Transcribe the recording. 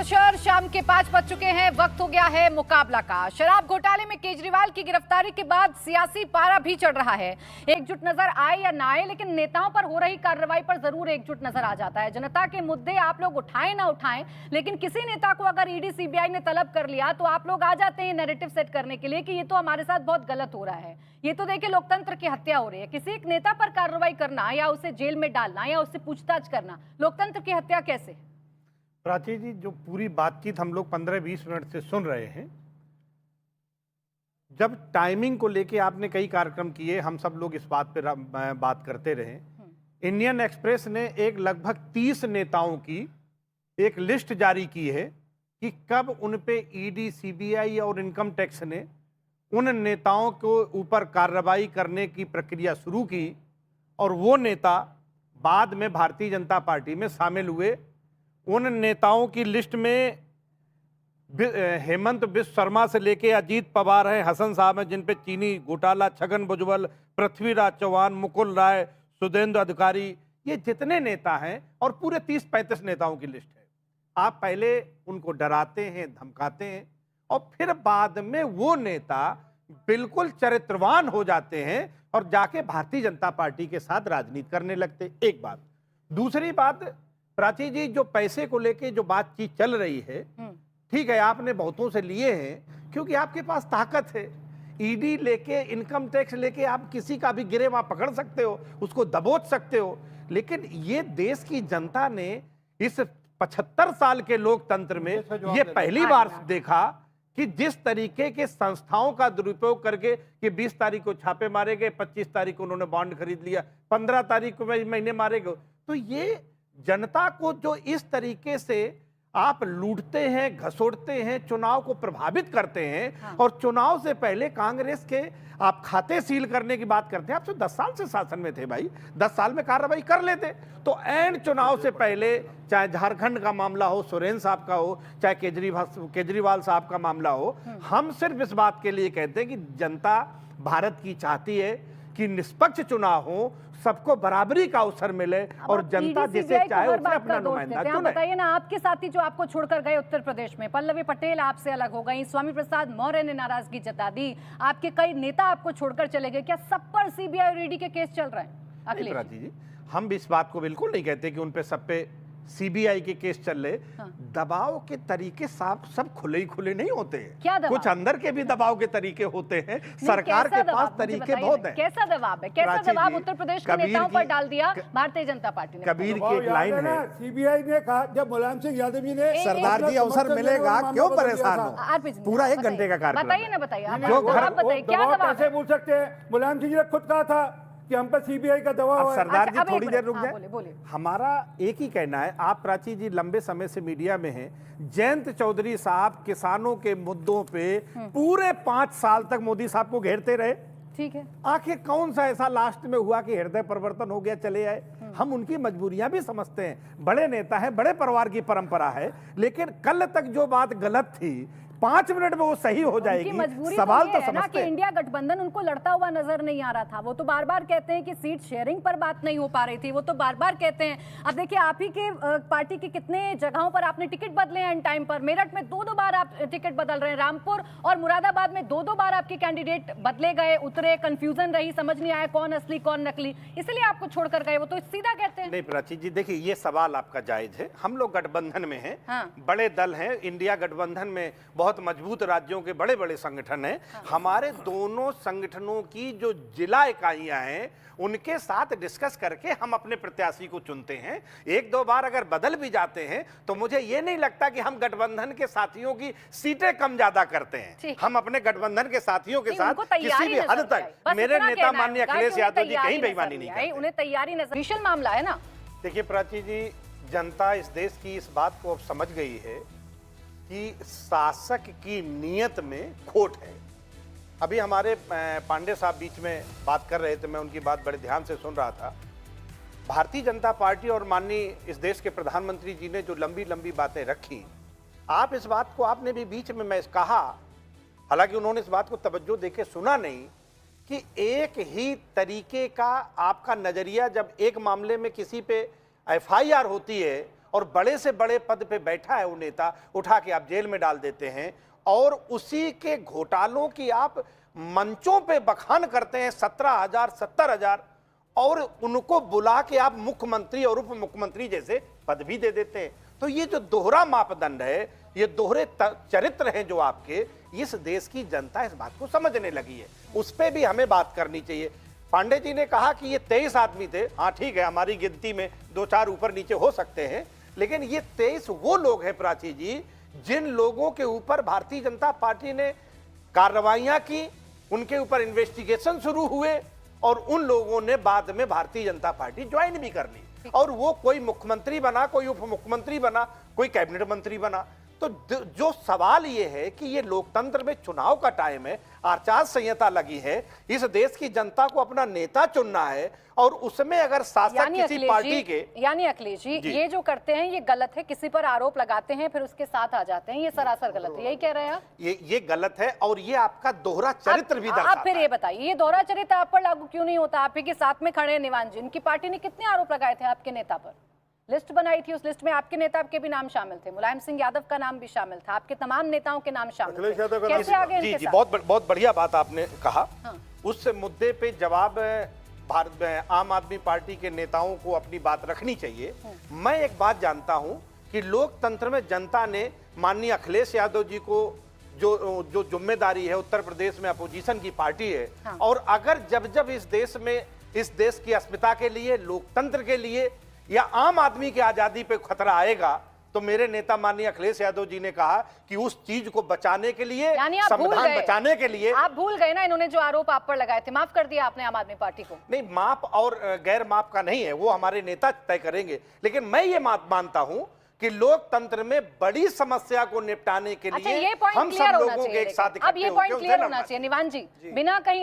नमस्कार, शाम के 5 बज चुके हैं। वक्त हो गया है मुकाबला का। शराब घोटाले में केजरीवाल की गिरफ्तारी के बाद सियासी पारा भी चढ़ रहा है। एकजुट नजर आए या ना आए, लेकिन नेताओं पर हो रही कार्रवाई पर जरूर एकजुट नजर आ जाता है। जनता के मुद्दे आप लोग उठाएं ना उठाएं, लेकिन किसी नेता को अगर ईडी सीबीआई ने तलब कर लिया तो आप लोग आ जाते हैं नैरेटिव सेट करने के लिए कि ये तो हमारे साथ बहुत गलत हो रहा है, ये तो देखिए लोकतंत्र की हत्या हो रही है। किसी एक नेता पर कार्रवाई करना या उसे जेल में डालना या उससे पूछताछ करना लोकतंत्र की हत्या कैसे? प्राची जी, जो पूरी बातचीत हम लोग 15-20 मिनट से सुन रहे हैं, जब टाइमिंग को लेके आपने कई कार्यक्रम किए, हम सब लोग इस बात पे बात करते रहे। इंडियन एक्सप्रेस ने एक लगभग 30 नेताओं की एक लिस्ट जारी की है कि कब उन पे ईडी, सीबीआई और इनकम टैक्स ने उन नेताओं को ऊपर कार्रवाई करने की प्रक्रिया शुरू की, और वो नेता बाद में भारतीय जनता पार्टी में शामिल हुए। उन नेताओं की लिस्ट में हेमंत बिश्व शर्मा से लेके अजीत पवार हैं, हसन साहब हैं, जिन पे चीनी घोटाला, छगन भुजबल, पृथ्वीराज चौहान, मुकुल राय, सुधेंद्र अधिकारी, ये जितने नेता हैं, और पूरे 30-35 नेताओं की लिस्ट है। आप पहले उनको डराते हैं, धमकाते हैं, और फिर बाद में वो नेता बिल्कुल चरित्रवान हो जाते हैं और जाके भारतीय जनता पार्टी के साथ राजनीति करने लगते। एक बात। दूसरी बात, प्राची जी, जो पैसे को लेके जो बातचीत चल रही है, ठीक है, आपने बहुतों से लिए हैं क्योंकि आपके पास ताकत है। ईडी लेके, इनकम टैक्स लेके आप किसी का भी गिरे वहां पकड़ सकते हो, उसको दबोच सकते हो। लेकिन ये देश की जनता ने इस 75 साल के लोकतंत्र में ये पहली बार देखा कि जिस तरीके के संस्थाओं का दुरुपयोग करके कि 20 तारीख को छापे मारे गए, 25 तारीख को उन्होंने बॉन्ड खरीद लिया, 15 तारीख को महीने मारे गए, तो ये जनता को जो इस तरीके से आप लूटते हैं, घसोड़ते हैं, चुनाव को प्रभावित करते हैं। हाँ। और चुनाव से पहले कांग्रेस के आप खाते सील करने की बात करते हैं। आप तो 10 साल से शासन में थे भाई, 10 साल में कार्रवाई कर लेते। तो एंड चुनाव से पहले, चाहे झारखंड का मामला हो, सोरेन साहब का हो, चाहे केजरीवाल साहब का मामला हो, हम सिर्फ इस बात के लिए कहते हैं कि जनता भारत की चाहती है कि निष्पक्ष चुनाव हो, सबको बराबरी का अवसर मिले, और जनता जिसे चाहे उसे अपना नुमाइंदा चुने। बताइए ना, आपके साथी जो आपको छोड़कर गए उत्तर प्रदेश में, पल्लवी पटेल आपसे अलग हो गई, स्वामी प्रसाद मौर्य ने नाराजगी जता दी, आपके कई नेता आपको छोड़कर चले गए। क्या सब पर सीबीआई और ईडी के केस चल रहे हैं? अखिलेश जी, हम इस बात को बिल्कुल नहीं कहते कि उन पे सब पे सीबीआई के केस चल रहे। हाँ। दबाव के तरीके सब खुले ही खुले नहीं होते हैं, कुछ अंदर के भी दबाव के तरीके होते हैं। सरकार के पास तरीके बहुत हैं। कैसा दबाव है? कैसा दबाव उत्तर प्रदेश के नेताओं पर डाल दिया भारतीय जनता पार्टी ने? कबीर की एक लाइन है, सीबीआई ने कहा, जब मुलायम सिंह यादव जी ने, सरदार जी अवसर मिलेगा, क्यों परेशान हो? पूरा 1 घंटे का कार्यक्रम। बताइए ना, बताइए क्या दबाव कैसे बोल सकते हैं? मुलायम सिंह जी ने खुद कहा था कि हम पर सीबीआई का दबाव है। सरदार जी थोड़ी देर रुक जाए। हमारा एक ही कहना है, आप प्राची जी लंबे समय से मीडिया में हैं, जयंत चौधरी साहब किसानों के मुद्दों पे पूरे 5 साल तक मोदी साहब को घेरते रहे। ठीक है, आखिर कौन सा ऐसा लास्ट में हुआ कि हृदय परिवर्तन हो गया, चले आए? हम उनकी मजबूरियां भी समझते हैं, बड़े नेता हैं, बड़े परिवार की परंपरा है, लेकिन कल तक जो बात गलत थी 5 मिनट में वो सही हो जाएगी। सवाल तो समझते हैं। इंडिया गठबंधन उनको लड़ता हुआ नजर नहीं आ रहा था। वो तो बार बार कहते हैं कि सीट शेयरिंग पर बात नहीं हो पा रही थी, वो तो बार बार कहते हैं। अब देखिए, आप ही के पार्टी की कितने जगहों पर आपने टिकट बदले हैं टाइम पर। मेरठ में 2-2 बार आप टिकट बदल रहे हैं, रामपुर और मुरादाबाद में 2-2 बार आपके कैंडिडेट बदले गए, उतरे, कंफ्यूजन रही, समझ नहीं आया कौन असली कौन नकली, इसलिए आपको छोड़कर गए। वो तो सीधा कहते हैं। नहीं प्राची जी, देखिए, ये सवाल आपका जायज है। हम लोग गठबंधन में हैं। हाँ। बड़े दल हैं, इंडिया गठबंधन में बहुत मजबूत राज्यों के बड़े बड़े संगठन हैं। हाँ। हमारे दोनों संगठनों की जो जिला इकाइयां हैं, उनके साथ डिस्कस करके हम अपने प्रत्याशी को चुनते हैं। 1-2 बार अगर बदल भी जाते हैं तो मुझे ये नहीं लगता कि हम गठबंधन के साथियों की सीटें कम ज्यादा करते हैं। हम अपने गठबंधन के साथियों के साथ किसी भी हद तक, मेरे नेता माननीय अखिलेश यादव जी कहीं बेईमानी नहीं करते। उन्हें तैयारी नजर, विशाल मामला है ना। देखिए प्राची जी, जनता इस देश की इस बात को अब समझ गई है कि शासक की नीयत में खोट है। अभी हमारे पांडे साहब बीच में बात कर रहे थे, मैं उनकी बात बड़े ध्यान से सुन रहा था। भारतीय जनता पार्टी और माननीय इस देश के प्रधानमंत्री जी ने जो लंबी लंबी बातें रखी, आप इस बात को, आपने भी बीच में मैं कहा, हालांकि उन्होंने इस बात को तवज्जो देके सुना नहीं, कि एक ही तरीके का आपका नजरिया जब एक मामले में किसी पे एफआईआर होती है और बड़े से बड़े पद पे बैठा है वो नेता, उठा के आप जेल में डाल देते हैं और उसी के घोटालों की आप मंचों पे बखान करते हैं 17,000 70,000 और उनको बुला के आप मुख्यमंत्री और उप मुख्यमंत्री जैसे पद भी दे देते हैं। तो ये जो दोहरा मापदंड है, ये दोहरे चरित्र हैं जो आपके, इस देश की जनता इस बात को समझने लगी है। उस पर भी हमें बात करनी चाहिए। पांडे जी ने कहा कि ये 23 आदमी थे। हाँ ठीक है, हमारी गिनती में 2-4 ऊपर नीचे हो सकते हैं, लेकिन ये 23 वो लोग हैं प्राची जी, जिन लोगों के ऊपर भारतीय जनता पार्टी ने कार्रवाइयां की, उनके ऊपर इन्वेस्टिगेशन शुरू हुए और उन लोगों ने बाद में भारतीय जनता पार्टी ज्वाइन भी कर ली और वो कोई मुख्यमंत्री बना, कोई उप मुख्यमंत्री बना, कोई कैबिनेट मंत्री बना। तो जो सवाल ये है कि ये लोकतंत्र में चुनाव का टाइम है, आचार संहिता लगी है, इस देश की जनता को अपना नेता चुनना है और उसमें अगर शासक किसी पार्टी के, यानी अखिलेश जी ये जो करते हैं ये गलत है, किसी पर आरोप लगाते हैं फिर उसके साथ आ जाते हैं, ये सरासर गलत है, यही कह रहे हैं आप? ये गलत है और ये आपका दोहरा चरित्र भी दर्शाता है। आप फिर ये बताइए, ये दोहरा चरित्र आप पर लागू क्यों नहीं होता? आप ही के साथ में खड़े निवान जी, इनकी पार्टी ने कितने आरोप लगाए थे आपके नेता पर? लिस्ट बनाई थी, उस लिस्ट में आपके नेता के भी नाम शामिल थे, मुलायम सिंह यादव का नाम भी शामिल था, आपके तमाम नेताओं के नाम शामिल थे। कैसे आगे इनके साथ? बहुत बढ़िया बात आपने कहा। उस मुद्दे पे जवाब भारत में आम आदमी पार्टी के नेताओं को अपनी बात रखनी चाहिए। मैं एक बात जानता हूं कि लोकतंत्र में जनता ने माननीय अखिलेश यादव जी को जो जिम्मेदारी है, उत्तर प्रदेश में अपोजिशन की पार्टी है, और अगर जब इस देश की अस्मिता के लिए, लोकतंत्र के लिए या आम आदमी की आजादी पे खतरा आएगा, तो मेरे नेता माननीय अखिलेश यादव जी ने कहा कि उस चीज को बचाने के लिए, संविधान बचाने के लिए। आप भूल गए ना इन्होंने जो आरोप आप पर लगाए थे, माफ कर दिया आपने आम आदमी पार्टी को? नहीं, माफ और गैर माफ का नहीं है, वो हमारे नेता तय करेंगे, लेकिन मैं ये मानता हूं कि लोकतंत्र में बड़ी समस्या को निपटाने के लिए हम सब लोगों के एक साथ अब ये पॉइंट क्लियर होना चाहिए निवान जी, बिना कहीं